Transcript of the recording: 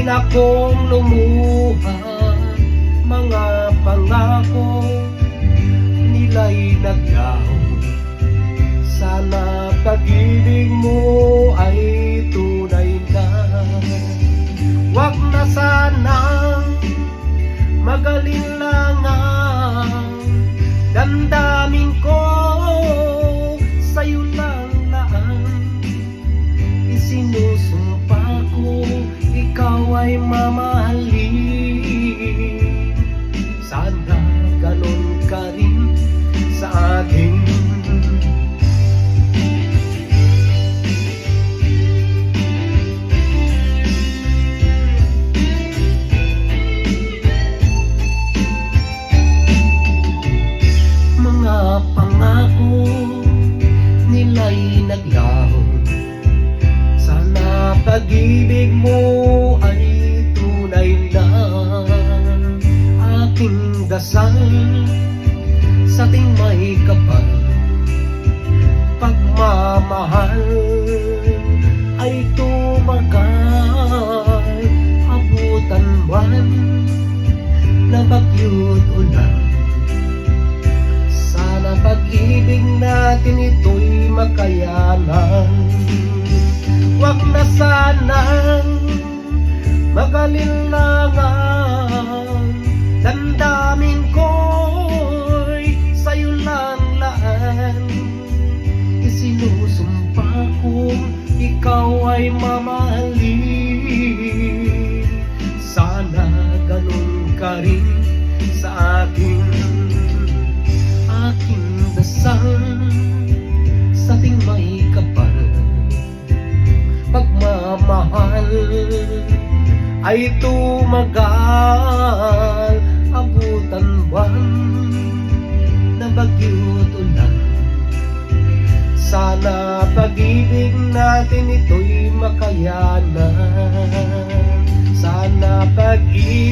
din akong lumuha. Mga pangako nila'y naglaho. Sana pag-ibig mo ay tunay na. Wag na sanang magalinlangan. Damdamin ko sa'yo lang laan. Isinusumpa ko ikaw ay mamahalin. Sana ganon ka rin sa akin. Mga pangako nila'y naglaho. Sana pag-ibig mo ay tunay na. Aking dasal sa ating may kapal. Pagmamahal ay tumagal. Abutan man na bagyo't ulan. Sana pag-ibig natin ito'y makayanan. Wag na sanang magalinlangan. Damdamin ko'y sa'yo lang laan. Isinusumpa kong ikaw ay mamahalin. Sana ganun ka rin sa akin. Aking dasal sa ating may kapal. Pagmamahal ay tumagal. Abutan buwan na bagyo't ulan. Sana pag-ibig natin ito'y makayanan. Sana pag-ibig